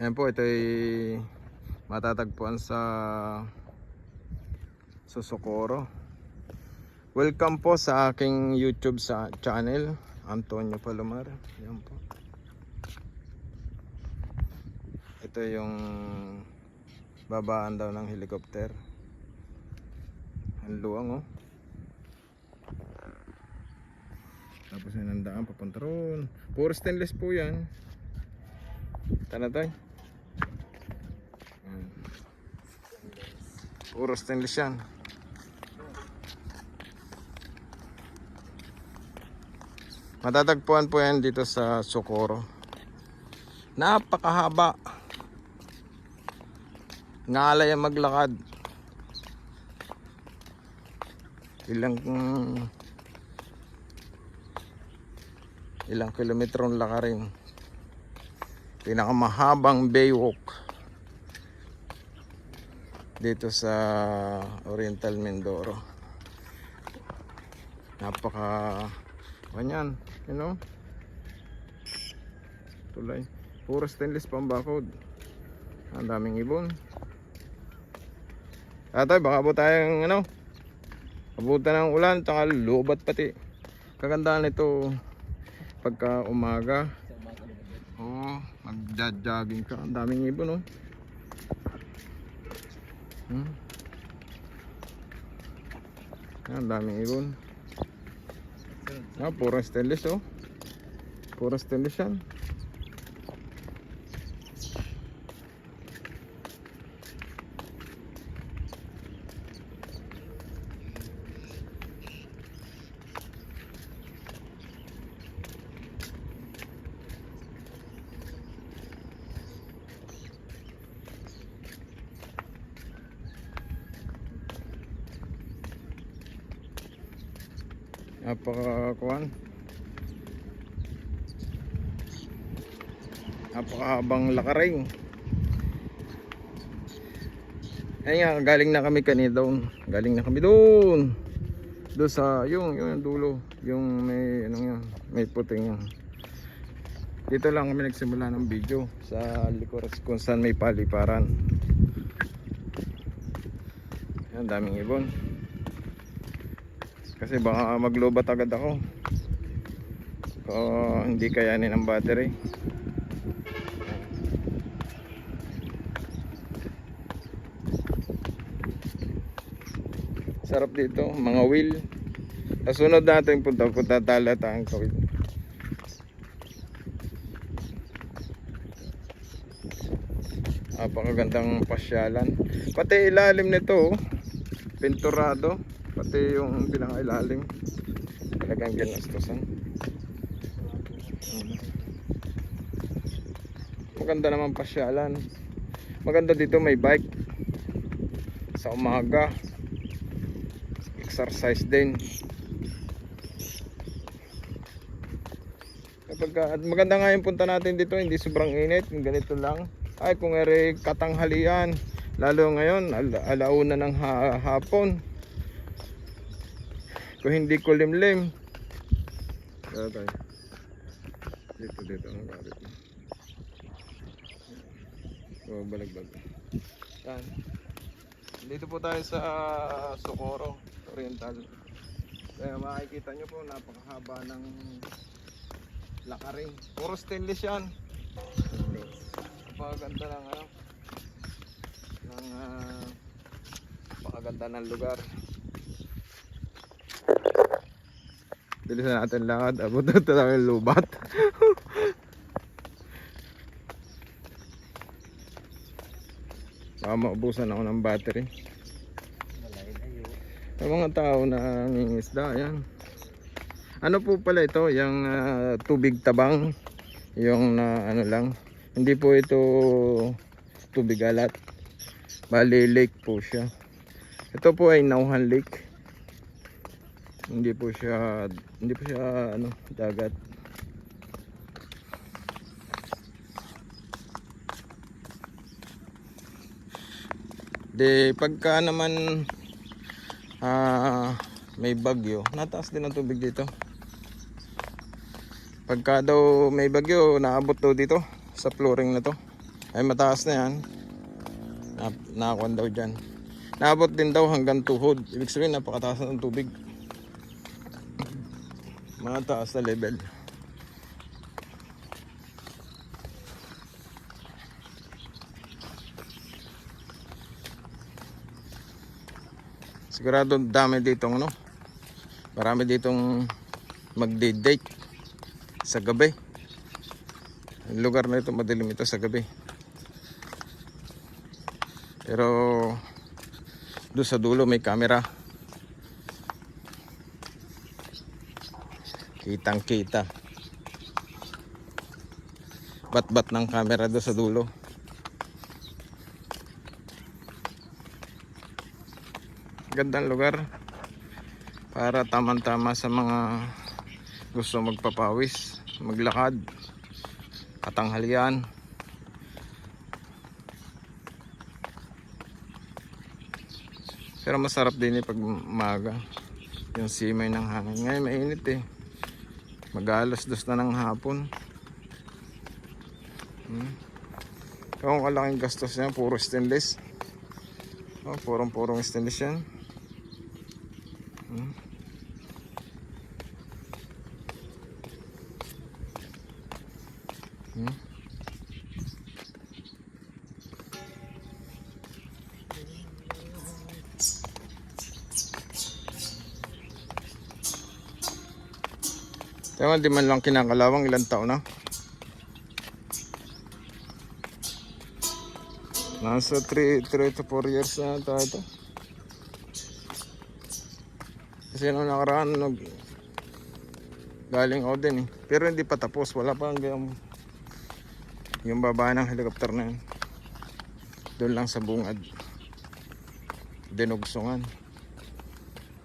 Ayan po, ito ay matatagpuan sa Socorro. Welcome po sa aking YouTube channel, Antonio Palomar. Ayan po. Ito yung babaan daw ng helicopter. Ang luwang oh. Tapos yun ang daan papunta roon. Puro stainless po yan. Tana tayo. Puro stainless yan. Matatagpuan po yan dito sa Socorro. Napakahaba. Ngalay ang maglakad. Ilang kilometrong lakarin. Pinakamahabang baywalk dito sa Oriental Mindoro. Napaka ganyan, you know, tulay, puro stainless pambakod. Ang daming ibon. Tatay, baka po tayong abutan ng ulan, tsaka lubat pati. Kagandahan nito pagka umaga. Mag-jogging ka. Ang daming ibon Ang daming ibon. Puro stainless puro stainless yan. Napakahabang lakaring. Ayun nga, galing na kami kanina doon. Galing na kami doon. Doon sa yung dulo, yung may may puting yan. Dito lang kami nagsimula ng video sa Licores kung saan may paliparan. Ang daming ibon. Kasi baka maglobat agad ako. Hindi kayanin ang battery. Sarap dito, mga wheel. Kasunod natin punta talata ang kawil. Napakagandang pasyalan. Pati ilalim nito pinturado. Pati yung pinakailalim talagang ginastusan. Maganda naman pasyalan. Maganda dito, may bike sa umaga, exercise din. At maganda nga yung punta natin dito, hindi sobrang init, ganito lang. Ay kung katanghalian, lalo ngayon alauna ng hapon, kung hindi kulimlim. Dito ang galit mo. Balik. Yan. Dito po tayo sa Socorro Oriental. Kaya makikita nyo po, napakahaba ng lakaring. Puro stainless yan. Napakaganda napakaganda ng lugar. Bilisan natin lakad. Abot na tayo lubat. Baka maubusan ako ng battery. Sa mga tao na nangingisda, yan. Ano po pala ito? Yung tubig tabang. Yung lang. Hindi po ito tubig alat. Bali lake po siya. Ito po ay Nauhan Lake. Hindi po siya dagat. Pagka naman may bagyo, nataas din ang tubig dito. Pagka daw may bagyo, naabot daw dito sa flooring na to. Ay mataas na yan. Nakakuan daw dyan. Naabot din daw hanggang tuhod. Ibig sabihin napakataas na ng tubig. Mataas na level. Sigurado dami ditong ano. Marami ditong magde-date sa gabi. Yung lugar na ito madilim ito sa gabi. Pero doon sa dulo may camera. Kitang kita. Bat-bat ng camera doon sa dulo. Gandang lugar para tamang-tama sa mga gusto magpapawis, maglakad, katanghalian. Pero masarap din pag umaga yung simay ng hangin. Ngayon mainit eh. Mag-alas-dos na ng hapon. Kung kalaking gastos niya, puro stainless. Oh, purong stainless yan. Tama, di man lang kinakalawang, ilang taon na. Nasa 3 to 4 years na ito. Kasi nung nakaraan galing ako din eh. Pero hindi pa tapos, wala pa hanggang yung baba ng helicopter na yun. Doon lang sa bungad. Dinugsungan.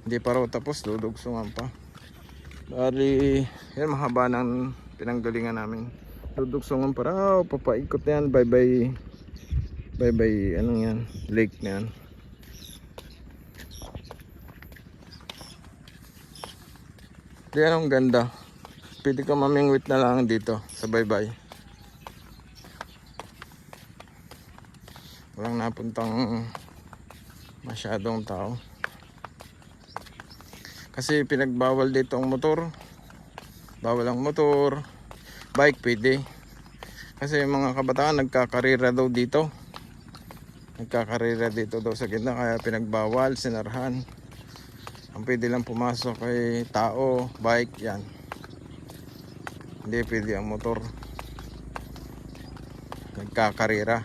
Hindi pa raw tapos, dudugsungan pa. Bali, yan mahaba ng pinanggalingan namin. Dudugsungan pa raw, papaikot na yan, bye bye, anong yan, lake na yan. Diyan ang ganda. Pwede ka mamingwit na lang dito sa bye-bye. Walang napuntang masyadong tao. Kasi pinagbawal dito ang motor. Bawal ang motor. Bike pwede. Kasi yung mga kabataan nagkakarera daw dito. Nagkakarera dito daw sa gitna. Kaya pinagbawal, sinarhan. Ang pwede lang pumasok ay tao, bike, yan. Hindi pwede ang motor. Nagkakarera.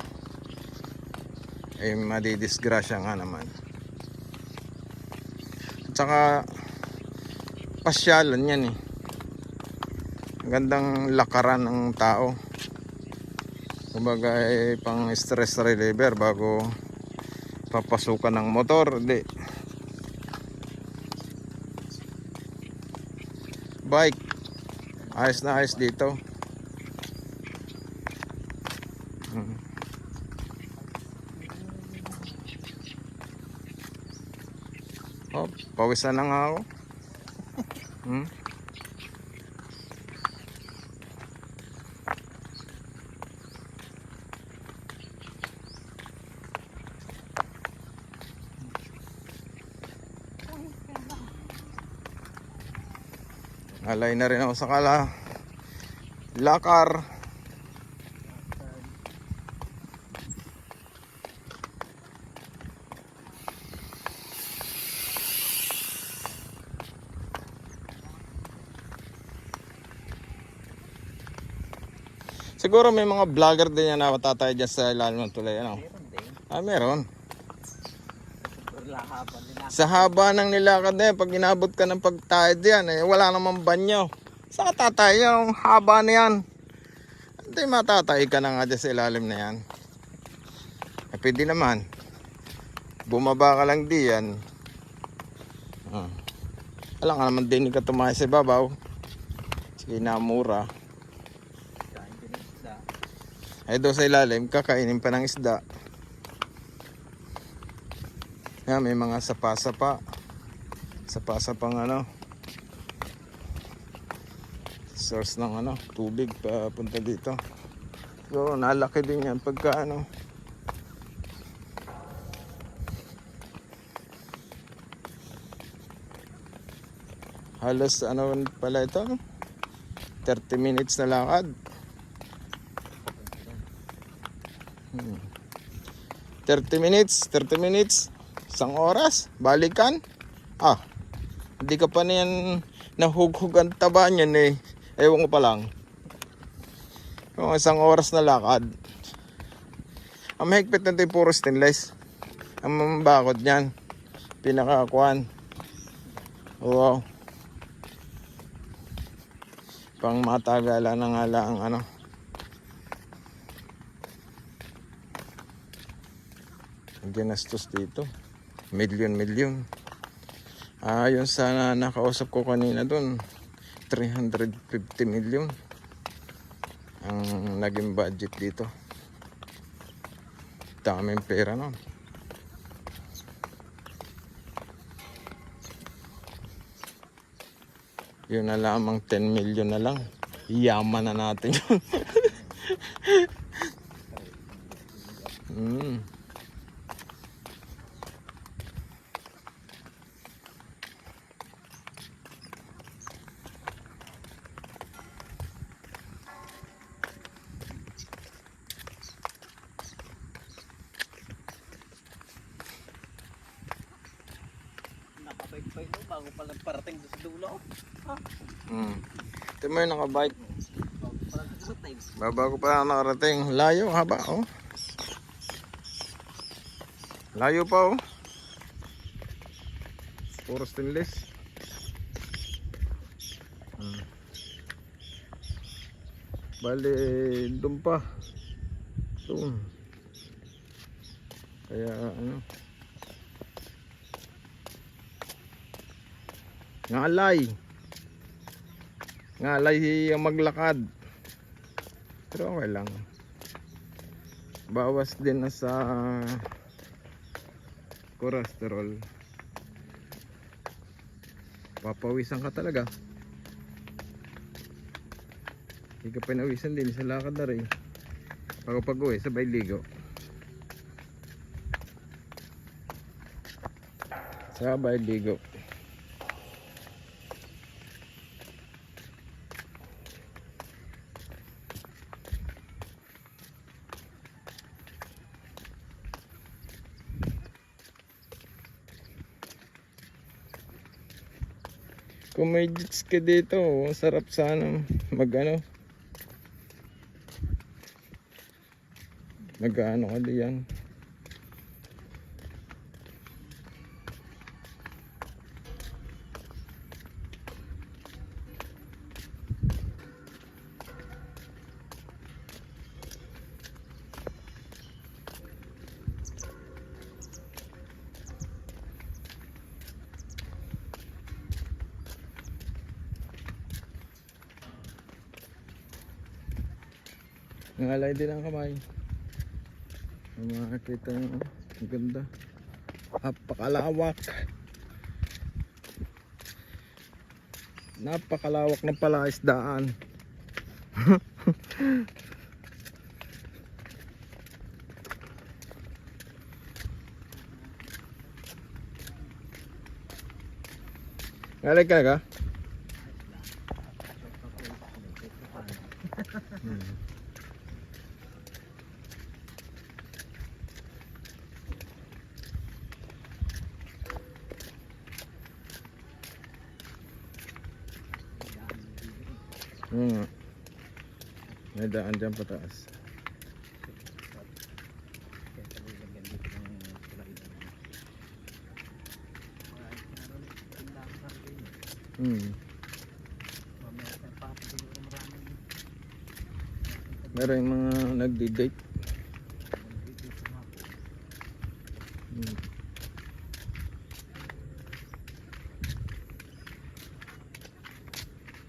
Eh madidisgrasya nga naman. At saka pasyalan yan eh. Gandang lakaran ng tao. Kumbaga eh, pang stress reliever bago papasukan ng motor. Hindi. Bike, ayos na ayos dito. Oh, pawisan na nga ako. Alay na rin ako sa lakar. Siguro may mga vlogger din yan na matatay dyan sa ilalim ng tulay. Ano? Meron. Sa haba ng nilakad na yan, pag inabot ka ng pagtayad yan, eh, wala namang banyo. Sa tatay, yung haba na yan. Hindi matatay ka na nga dyan sa ilalim na yan. Eh, pwede naman. Bumaba ka lang diyan. Alam ka naman din ka tumahay sa babaw. Sige na mura. Ay doon sa ilalim, kakainin pa ng isda. Yan, may mga sapa-sapa. Sapa-sapang ano. Source ng ano, tubig papunta dito. So, nalaki din yan pagka ano. Halos ano pala ito, 30 minutes na lakad. 30 minutes, isang oras, balikan. Hindi ka pa niyan nahughug ang taba niyan eh. Ewan ko pa lang. Kung isang oras na lakad. Ang mahigpit na ito yung puro stainless. Ang mambakod niyan, pinakakuan. Wow. Pang matagalan na nga lang ano. Ang ginastos dito. Milyon. Yung sana nakausap ko kanina dun, 350 million ang naging budget dito. Daming pera nun. Yun na lamang 10 million na lang. Yaman na natin yun. Napapay-pay no, bago pa nagparating sa dulo. Ito mo yung nakabike. Bago pa nakarating. Layo, haba oh. Layo pa oh. Puro stainless. Bali, doon pa. Doon. Kaya ano. Ngalay ang maglakad. Pero okay lang. Bawas din na sa cholesterol. Papawisan ka talaga. Hindi ka pinawisan din sa lakad na rin. Pag-uwi, sabay ligo. Sabay ligo. Kung may jets ka dito, sarap sana mag-ano. Mag-ano ka diyan. Nangalay din ang kamay. Makakita nyo, ang ganda. Napakalawak. Napakalawak ng palaisdaan. Ngalay ka na ka? May daan dyan pataas. Meron yung mga nagdi-date.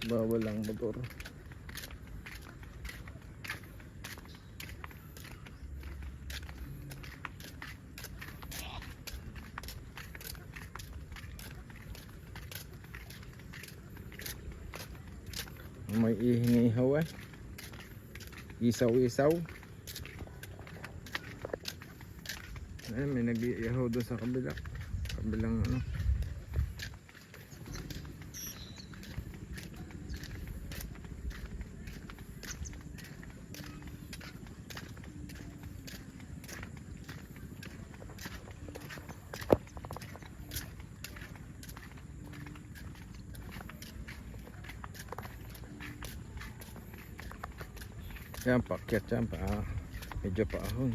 Bawal lang motor. May ihinihaw eh. Isaw-isaw. Ayun, may nag-iihaw doon sa kabila. Kabilang ano. Yan, pakyat yan pa. Medyo paahon.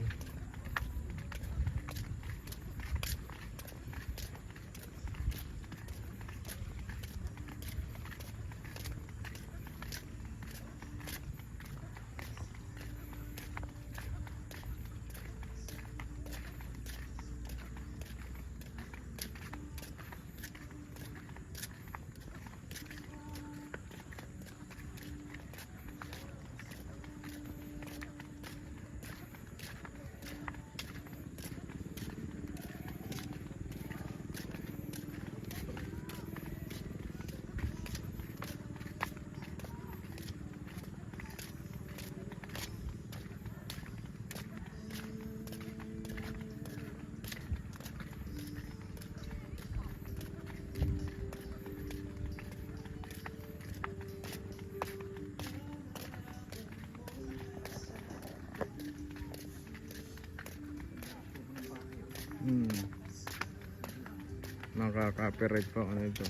Makaka-copyright pa ano ito.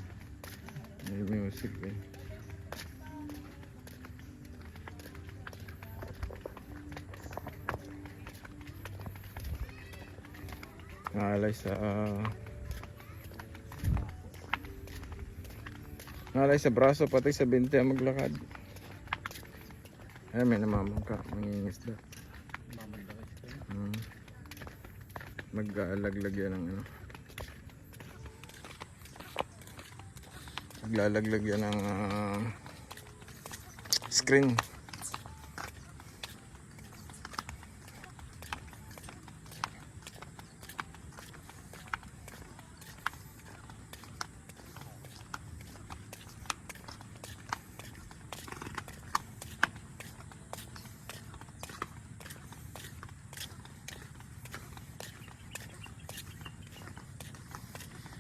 May music eh. Nalay sa braso pati sa binti ang maglakad. Ay, may namamangka, mangingisda. Maglalaglag yan ng ano. Maglalaglag yan ng screen.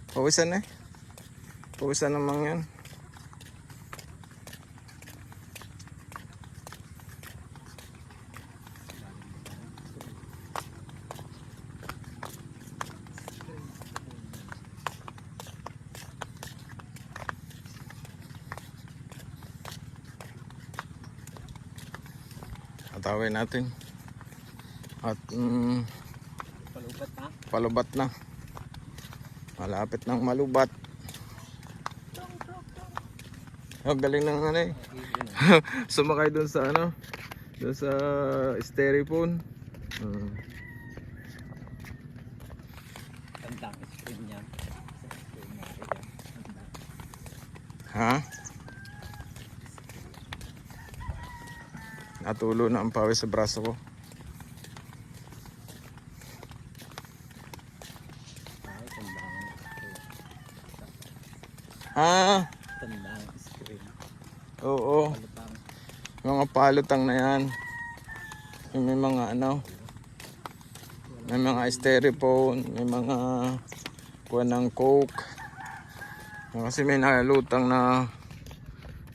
Pawisan eh. Pawisan naman yan. Atawin natin. At Palubat na. palubat na. Malapit ng malubat. Oh, galing ng ano eh. Sumakay dun sa ano, dun sa styrofoam. Tandang screen niya. Ha? Natulo na ang pawis sa braso ko. Ha? Tandang screen. Oo. Palutang. Mga palutang na yan. Yung may mga ano. May mga styrofoam. May mga kuha ng coke. Kasi may nalutang na.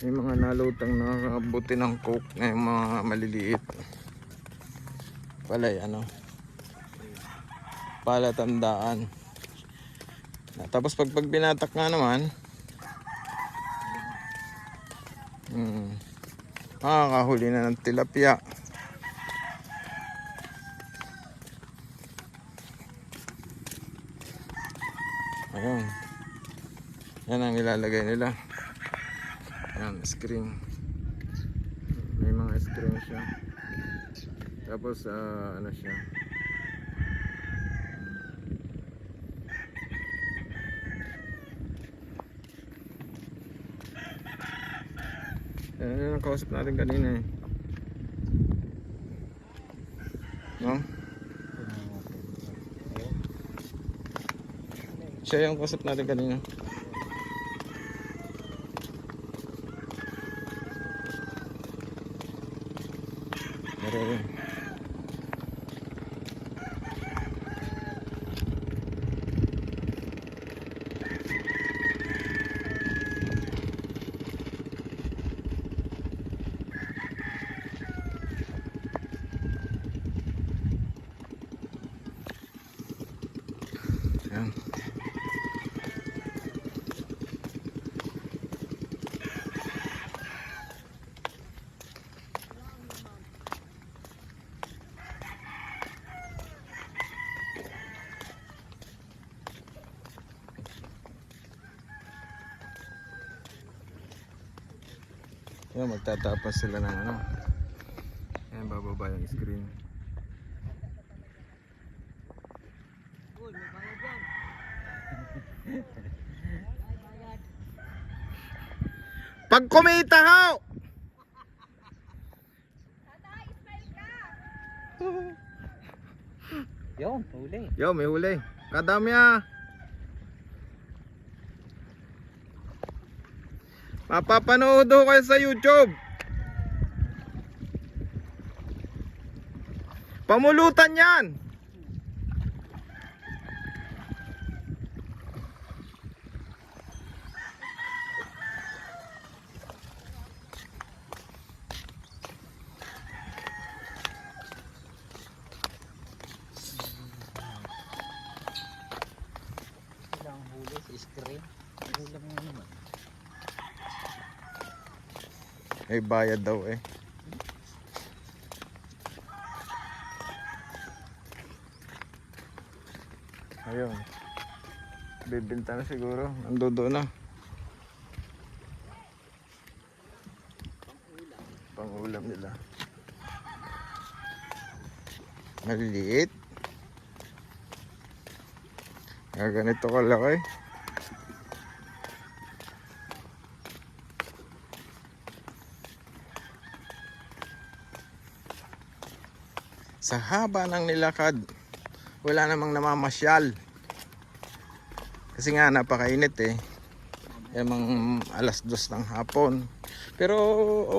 May mga nalutang na buti ng coke na yung mga maliliit. Palay ano. Palatandaan. Tapos pag binatak nga naman. Makakahuli na ng tilapia. Ayun. Yan ang ilalagay nila. Yan, screen. May mga screen siya. Tapos ano siya. Yan ang kausap natin kanina eh. No? Siya yung kausap natin kanina. Yan, magtatapos sila ng ano. Yan, bababa yung screen. Uy, may bayad yan. Pag kumita ho! Yun, huli. Yo, may huli. Kadami ah. Mapapanood ho kayo sa YouTube. Pamulutan yan. Ilang huli sa screen. Ulam nga naman. May bayad daw eh. Ayun. Bibinta na siguro. Nandodo na. Pang-ulam nila. Maliliit. Ganito kalaki. Sa haba ng nilakad, wala namang namamasyal. Kasi nga napakainit eh. Emang alas 2 ng hapon. Pero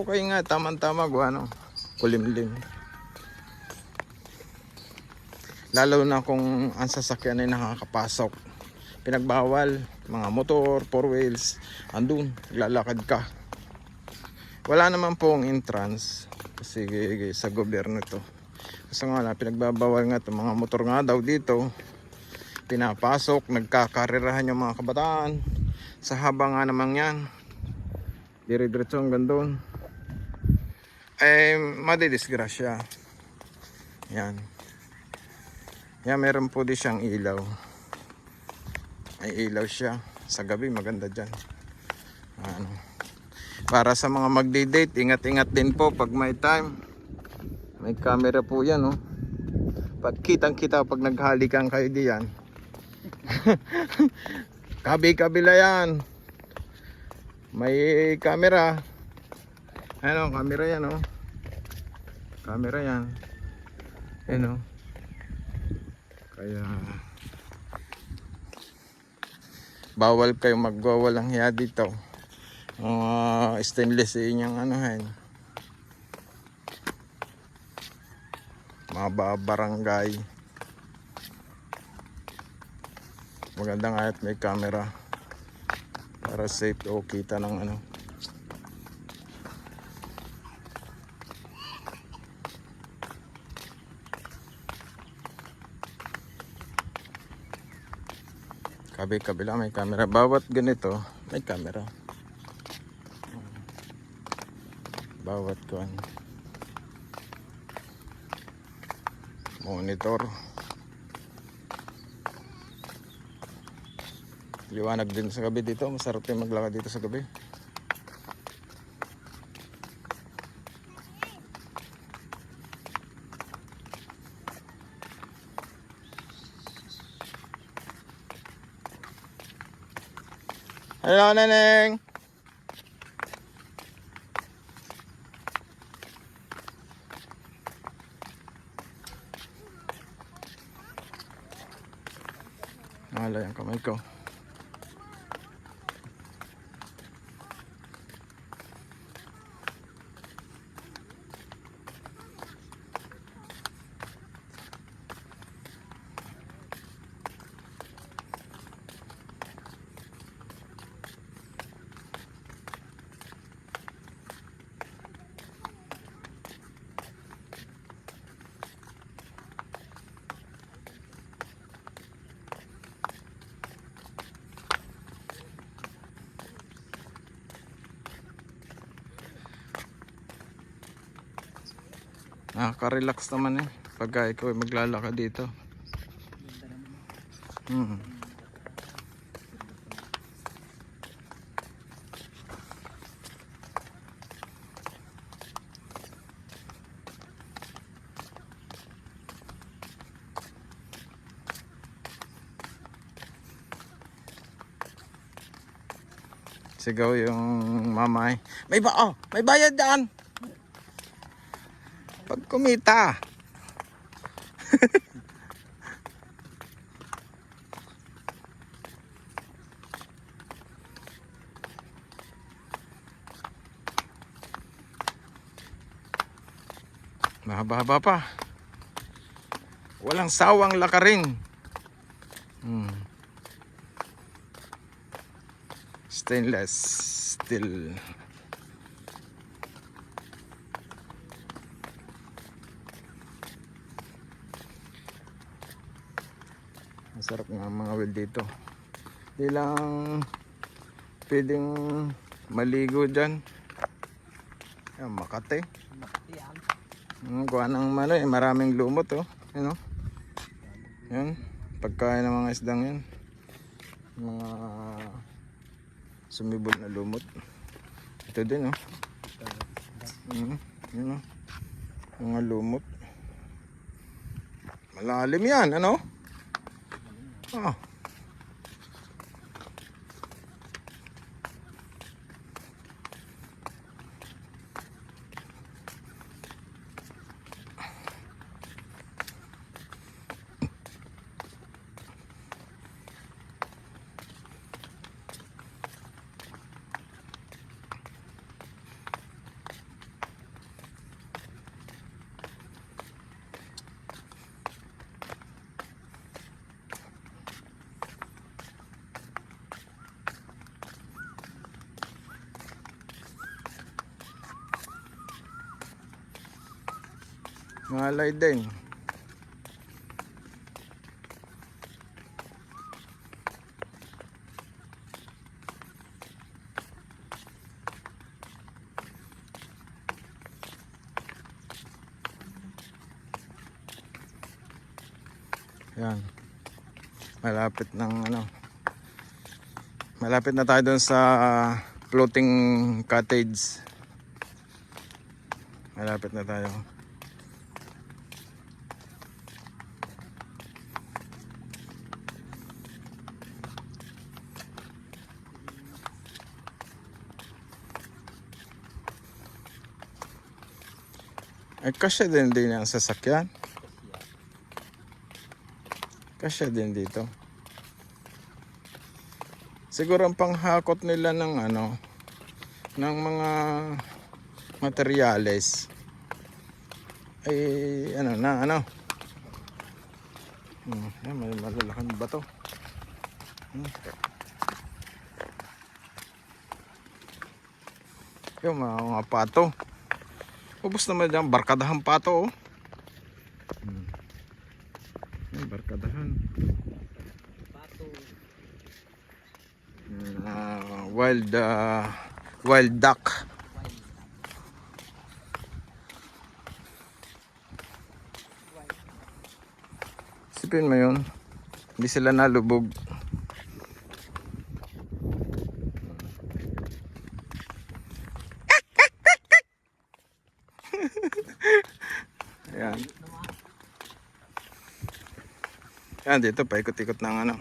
okay nga, tamang-tama ano, kulimlim. Lalo na kung ang sasakyan ay nakakapasok. Pinagbawal, mga motor, four wheels, andun, lalakad ka. Wala naman pong entrance kasi sa gobyerno to. Kasi nga pinagbabawal nga itong mga motor nga daw dito. Pinapasok, nagkakarerahan yung mga kabataan. Sa haba nga naman yan. Dire-diretso hanggang doon. Ay madidisgrasya. Yan. Yan, meron po din siyang ilaw. May ilaw siya. Sa gabi maganda dyan. Ano. Para sa mga magdi-date, ingat-ingat din po pag may time. May camera po yan, oh. Pag kitang-kita pag naghalikan kayo diyan. Kabi-kabila yan. May camera. Ano, camera yan, oh. Camera yan. Ano. Kaya bawal kayong magwawalang hiya dito. Stainless yung ano yan. Mga barangay. Maganda nga at may camera para safe o kita ng ano. Kabila may camera. Bawat ganito may camera. Bawat kuan. Monitor. Liwanag din sa gabi dito. Masarap din maglakad dito sa gabi. Hello, Neneng. Nalay ang kamay ko. Nakaka-relax naman eh pagka ikaw ay maglalakad dito. Sigaw yung mamay. May bayad dyan. Pag kumita. Mahaba-haba pa. Walang sawang lakarin. Stainless steel. Masarap nga mga well dito. Di lang pwedeng maligo dyan. Yan, Makati. Yan. Kuha ng maraming lumot oh. Yan oh. Yan. Pagkain ng mga isdang yan. Mga sumibol na lumot. Ito din oh. Yan oh. Mga lumot. Malalim yan, ano? Ah. Malay din. Yan. Malapit ng malapit na tayo doon sa floating cottage. Malapit na tayo. Ay, kasya din ang sasakyan. Kasya din dito. Siguro ang panghakot nila ng ng mga materyales ay yan, may malalaking bato. Yung mga pato. Ubus naman dyan, barkadahan pato oh. Barkadahan. Pato. Wild duck. Isipin mo yun, hindi sila nalubog. Ayan. Yan dito paikot-ikot ng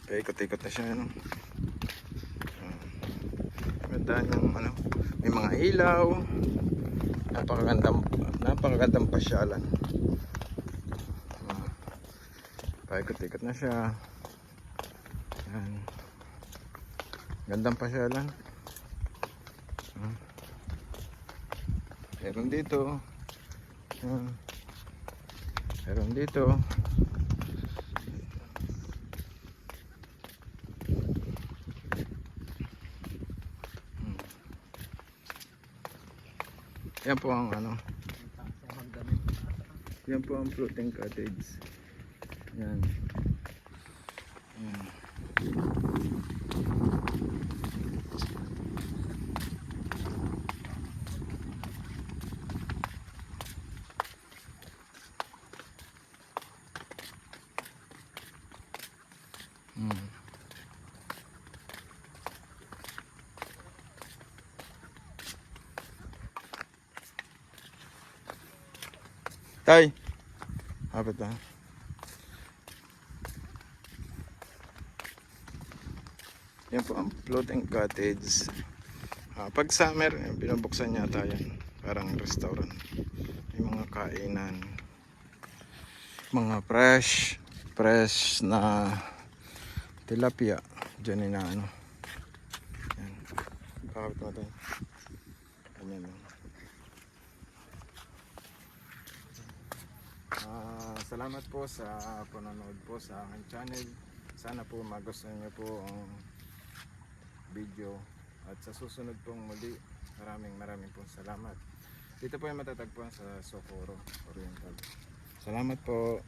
paikot-ikot na siya Ganda yung may mga ilaw. Napakagandang pasyalan. Paikot-ikot na siya. Yan. Gandang pasyalan. Meron dito. Yan. Meron dito. Yan po ang yan po ang floating cottage. Yan. Tay, hapit na. Yan po ang floating cottage. Pag summer, binubuksan yata yan. Parang restaurant. May mga kainan. Mga fresh na tilapia. Diyan na ano. Yan. Kakapit mo tayo. Ganyan lang. Salamat po sa panonood po sa aking channel. Sana po magustuhan niyo po ang video. At sa susunod pong muli, maraming po salamat. Dito po yung matatagpuan sa Socorro Oriental. Salamat po.